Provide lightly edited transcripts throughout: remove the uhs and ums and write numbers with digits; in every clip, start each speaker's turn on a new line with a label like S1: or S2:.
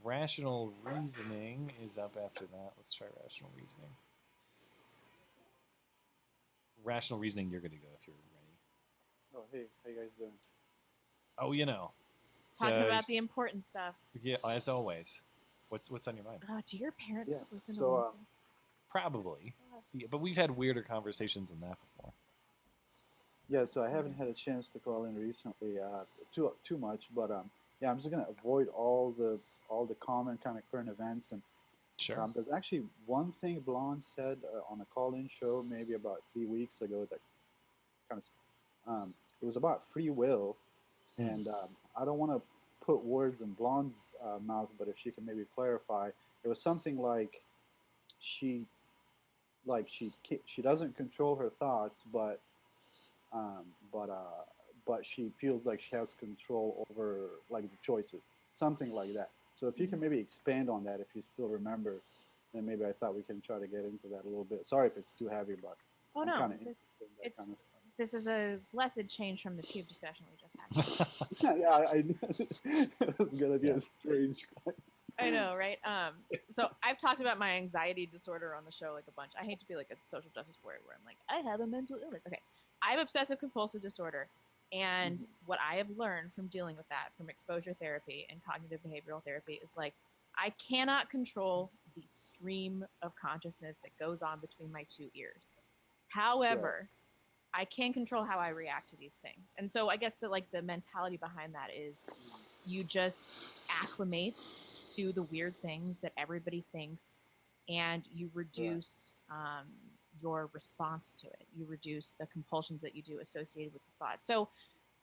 S1: Rational reasoning is up after that. Let's try rational reasoning. Rational reasoning, you're going to go if you're ready.
S2: Oh, hey, how you guys doing?
S1: Oh,
S3: Talking
S1: so
S3: about the important stuff.
S1: yeah, as always. What's on your mind?
S3: Do your parents
S2: Yeah.
S3: still listen to
S2: So,
S3: Wednesday?
S1: Probably. Yeah, but we've had weirder conversations than that before.
S2: yeah, so I
S3: Some
S2: haven't
S3: days.
S2: had a chance to call in recently, too much, but yeah, I'm just gonna avoid all the common kind of current events, and
S1: Sure.
S2: there's actually one thing Blonde said on a call-in show maybe about 3 weeks ago that kind of it was about free will,
S1: Hmm.
S2: and I don't want to put words in Blonde's mouth, but if she can maybe clarify, it was something she she doesn't control her thoughts, um, but uh, but she feels like she has control over like the choices, something like that. So if you can
S3: Mhm.
S2: maybe expand on that, if you still remember, then maybe I thought we can try to get into that a little bit. Sorry if it's too heavy, but
S3: Oh
S2: I'm
S3: no,
S2: kind of interested in that
S3: it's
S2: kind of stuff.
S3: this is a blessed change from the tube discussion we just had.
S2: Yeah, I knew it was gonna be
S1: Yeah.
S2: a strange.
S3: I know, right? So I've talked about my anxiety disorder on the show like a bunch. I hate to be like a social justice warrior where I'm like, I have a mental illness. Okay, I have obsessive compulsive disorder, and what I have learned from dealing with that, from exposure therapy and cognitive behavioral therapy, is like I cannot control the stream of consciousness that goes on between my two ears.
S2: Right.
S3: However, I can control how I react to these things. And so I guess the mentality behind that is you just acclimate to the weird things that everybody thinks, and you
S2: Right.
S3: reduce your response to it. You reduce the compulsions that you do associated with the thought. So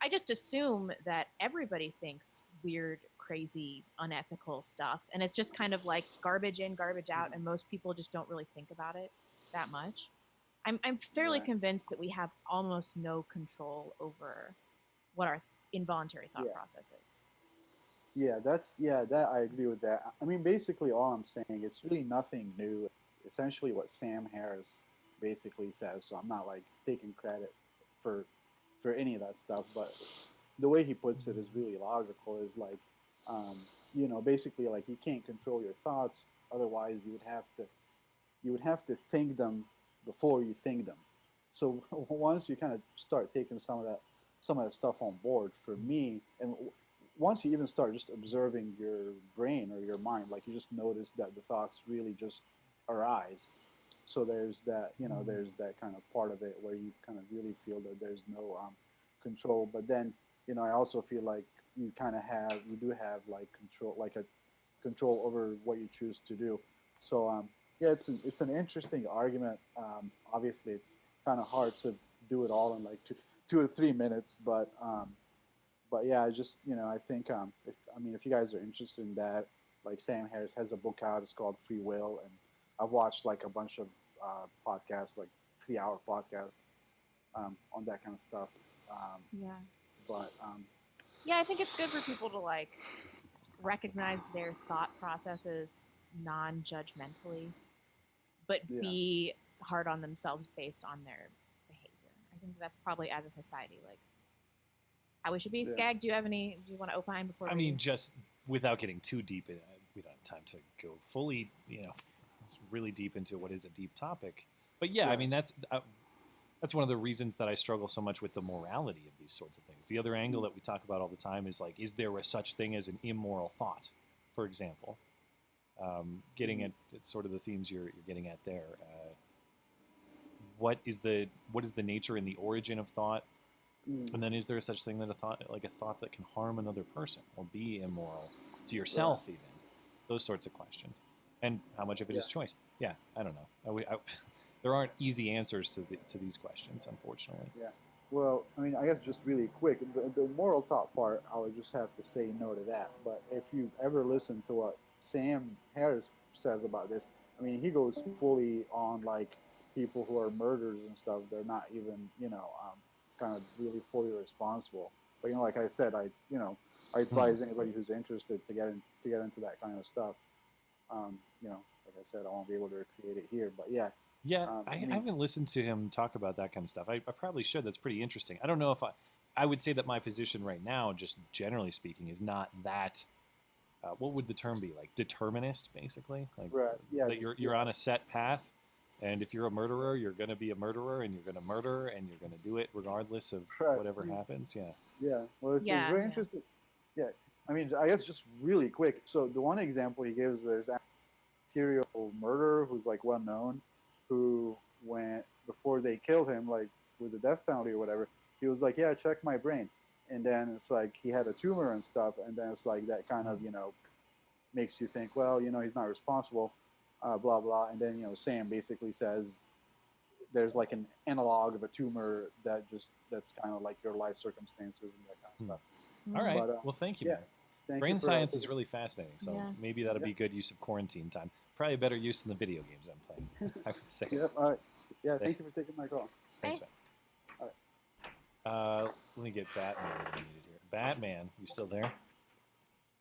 S3: I just assume that everybody thinks weird, crazy, unethical stuff, and it's just kind of like garbage in, garbage out, and most people just don't really think about it that much. I'm fairly
S2: Right.
S3: convinced that we have almost no control over what our involuntary thought
S2: Yeah.
S3: process is.
S2: Yeah, that I agree with that. I mean, basically, all I'm saying it's really nothing new. Essentially, what Sam Harris basically says. So I'm not like taking credit for any of that stuff, but the way he puts it is really logical. Is like, basically like you can't control your thoughts. Otherwise, you would have to think them before you think them. So once you kind of start taking some of that stuff on board, for me, and once you even start just observing your brain or your mind, like you just notice that the thoughts really just arise. So there's that kind of part of it where you kind of really feel that there's no control. But then I also feel like you do have like control, like a control over what you choose to do. So yeah, it's an interesting argument. Obviously, it's kind of hard to do it all in like 2 or 3 minutes, but yeah, I just I think if you guys are interested in that, like Sam Harris has a book out. It's called Free Will, and I've watched like a bunch of podcasts, like 3-hour podcasts on that kind of stuff. Um,
S3: Yeah.
S2: but
S3: Yeah, I think it's good for people to like recognize their thought processes non-judgmentally, but
S2: yeah,
S3: be hard on themselves based on their behavior. I think that's probably as a society like how we should be.
S2: yeah,
S3: Skag, do you want to opine before
S1: I mean,
S3: we?
S1: just without getting too deep in it, we don't have time to go fully, really deep into what is a deep topic. But yeah, I
S2: right.
S1: mean, that's one of the reasons that I struggle so much with the morality of these sorts of things. The other angle
S2: Mm,
S1: that we talk about all the time is like, is there a such thing as an immoral thought, for example? Getting
S2: mm,
S1: at sort of the themes you're getting at there. What is the nature and the origin of thought?
S2: mm,
S1: And then is there a such thing that a thought that can harm another person or be immoral to
S2: right.
S1: yourself even? Those sorts of questions. And how much of it
S2: Yeah.
S1: is choice? Yeah, I don't know. There aren't easy answers to these questions, unfortunately.
S2: Yeah. Well, I mean, I guess just really quick, the moral thought part, I would just have to say no to that. But if you ever listen to what Sam Harris says about this, I mean, he goes fully on like people who are murderers and stuff. They're not even, kind of really fully responsible. But like I said, I
S1: Hmm.
S2: advise anybody who's interested to get into that kind of stuff. Like I said, I won't be able to recreate it here, but yeah,
S1: Yeah,
S2: I
S1: I
S2: mean,
S1: haven't listened to him talk about that kind of stuff. I probably should. That's pretty interesting. I don't know if I would say that my position right now, just generally speaking, is not that what would the term be, like determinist, basically, like
S2: Right. Yeah.
S1: that you're on a set path, and if you're a murderer, you're going to be a murderer, and you're going to murder, and you're going to do it regardless of
S2: Right.
S1: whatever happens. Yeah.
S2: Yeah. Well, it's
S3: Yeah,
S2: very
S3: yeah.
S2: interesting. Yeah. I mean, I guess just really quick. So the one example he gives is a serial murderer who's like well known, who went before they killed him, like with the death penalty or whatever. He was like, "Yeah, check my brain," and then it's like he had a tumor and stuff, and then it's like that kind of makes you think, well, he's not responsible, blah blah. And then Sam basically says there's like an analog of a tumor that's kind of like your life circumstances and that kind of stuff.
S1: All right.
S2: But,
S1: well, thank you,
S2: yeah.
S1: man.
S2: Thank
S1: Brain
S2: you for,
S1: science is really fascinating, so
S3: Yeah.
S1: maybe that'll be
S2: Yeah.
S1: good use of quarantine time. Probably a better use than the video games I'm playing, I would say.
S2: Yep. All right. Yeah. Thank you for taking my call.
S1: Thanks, man.
S2: All
S1: Let me get Batman muted here. Batman, you still there?